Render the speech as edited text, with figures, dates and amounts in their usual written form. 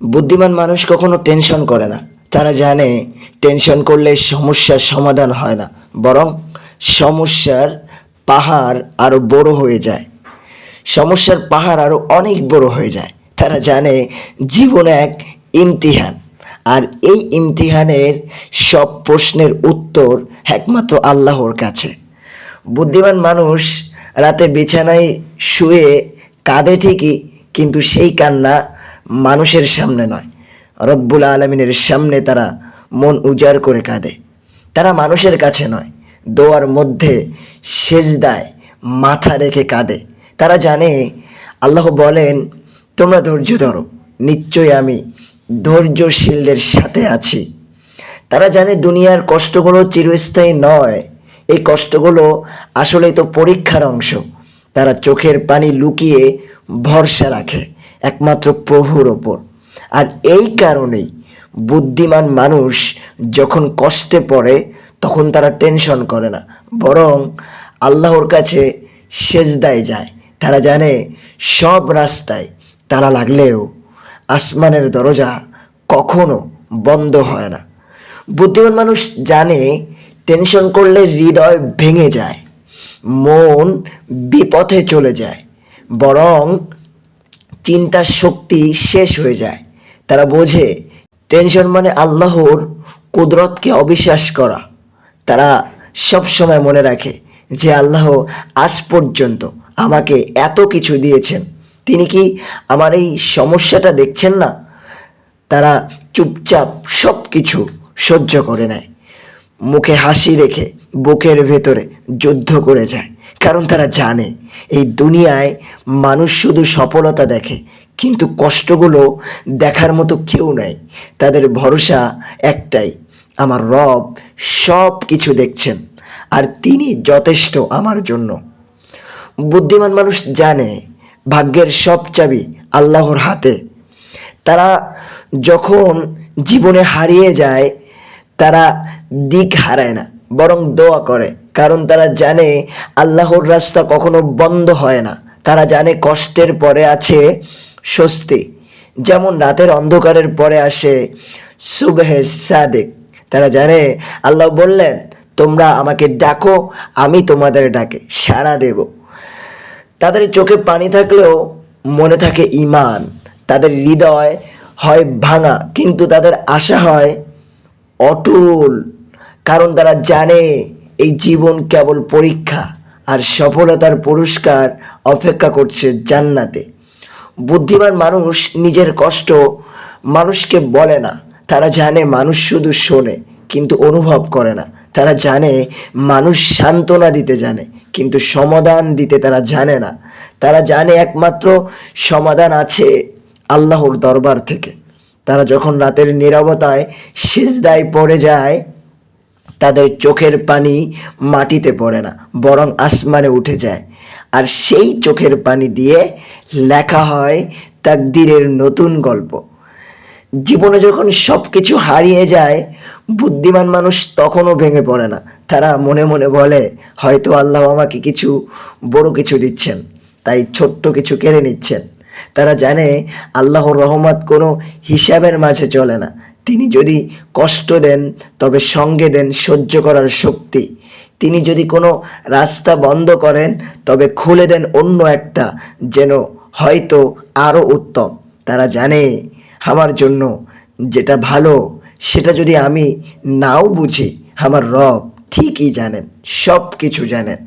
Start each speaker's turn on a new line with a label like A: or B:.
A: বুদ্ধিমান মানুষ কখনো টেনশন করে না। তারা জানে টেনশন করলে সমস্যার সমাধান হয় না, বরং সমস্যার পাহাড় আরো বড় হয়ে যায়। সমস্যার পাহাড় আরো অনেক বড় হয়ে যায়। তারা জানে জীবন এক ইমতিহান, আর এই ইমতিহানের সব প্রশ্নের উত্তর একমাত্র আল্লাহর কাছে। বুদ্ধিমান মানুষ রাতে বিছানায় শুয়ে কাঁদে ঠিকই, কিন্তু সেই কান্না মানুষের সামনে নয়, রব্বুল আলমিনের সামনে তারা মন উজাড় করে কাঁদে। তারা মানুষের কাছে নয়, দোয়ার মধ্যে সেজদায় মাথা রেখে কাঁদে। তারা জানে আল্লাহ বলেন, তোমরা ধৈর্য ধরো, নিশ্চয়ই আমি ধৈর্যশীলদের সাথে আছি। তারা জানে দুনিয়ার কষ্টগুলো চিরস্থায়ী নয়, এই কষ্টগুলো আসলেই তো পরীক্ষার অংশ। তারা চোখের পানি লুকিয়ে ভরসা রাখে একমাত্র প্রভুর ওপর। আর এই কারণেই বুদ্ধিমান মানুষ যখন কষ্টে পড়ে তখন তারা টেনশন করে না, বরং আল্লাহর কাছে সেজদায় যায়। তারা জানে সব রাস্তায় তালা লাগলেও আসমানের দরজা কখনো বন্ধ হয় না। বুদ্ধিমান মানুষ জানে টেনশন করলে হৃদয় ভেঙে যায়, মন বিপথে চলে যায়, বরং চিন্তার শক্তি শেষ হয়ে যায়। তারা বোঝে টেনশন মানে আল্লাহর কুদরতকে অবিশ্বাস করা। তারা সব সময় মনে রাখে যে আল্লাহ আজ পর্যন্ত আমাকে এত কিছু দিয়েছেন, তিনি কি আমার এই সমস্যাটা দেখছেন না? তারা চুপচাপ সব কিছু সহ্য করে নেয়, মুখে হাসি রেখে বুকের ভেতরে যুদ্ধ করে যায়। কারণ তারা জানে এই দুনিয়ায় মানুষ শুধু সফলতা দেখে, কিন্তু কষ্টগুলো দেখার মতো কেউ নাই। তাদের ভরসা একটাই, আমার রব সব কিছু দেখছেন, আর তিনি যথেষ্ট আমার জন্য। বুদ্ধিমান মানুষ জানে ভাগ্যের সব চাবি আল্লাহর হাতে। তারা যখন জীবনে হারিয়ে যায়, তারা দিক হারায় না, বরং দোয়া করে। কারণ তারা জানে আল্লাহর রাস্তা কখনো বন্ধ হয় না। তারা জানে কষ্টের পরে আছে স্বস্তি, যেমন রাতের অন্ধকারের পরে আসে সুবহে সাদেক। তারা জানে আল্লাহ বললেন, তোমরা আমাকে ডাকো, আমি তোমাদের ডাকে সাড়া দেব। তাদের চোখে পানি থাকলেও মনে থাকে ঈমান। তাদের হৃদয় হয় ভাঙা, কিন্তু তাদের আশা হয় অটল। কারণ তারা জানে এই জীবন কেবল পরীক্ষা, আর সফলতার পুরস্কার অপেক্ষা করছে জান্নাতে। বুদ্ধিমান মানুষ নিজের কষ্ট মানুষকে বলে না। তারা জানে মানুষ শুধু শোনে কিন্তু অনুভব করে না। তারা জানে মানুষ সান্ত্বনা দিতে জানে, কিন্তু সমাধান দিতে তারা জানে না। তারা জানে একমাত্র সমাধান আছে আল্লাহর দরবার থেকে। তারা যখন রাতের নীরবতায় সিজদায় পড়ে যায়, তাদের চোখের পানি মাটিতে পড়ে না, বরং আসমানে উঠে যায়। আর সেই চোখের পানি দিয়ে লেখা হয় তাকদীরের নতুন গল্প। জীবনে যখন সব কিছু হারিয়ে যায়, বুদ্ধিমান মানুষ তখনও ভেঙে পড়ে না। তারা মনে মনে বলে, হয়তো আল্লাহ আমাকে কিছু বড় কিছু দিচ্ছেন, তাই ছোট্ট কিছু কেড়ে নিচ্ছেন। তারা জানে আল্লাহর রহমত কোনো হিসাবের মাঝে চলে না। তিনি যদি কষ্ট দেন তবে সঙ্গে দেন সহ্য করার শক্তি। তিনি যদি কোনো রাস্তা বন্ধ করেন তবে খুলে দেন অন্য একটা, যেন হয়তো আরও উত্তম। তারা জানে আমার জন্য যেটা ভালো সেটা যদি আমি নাও বুঝি, আমার রব ঠিকই জানেন, সব কিছু জানেন।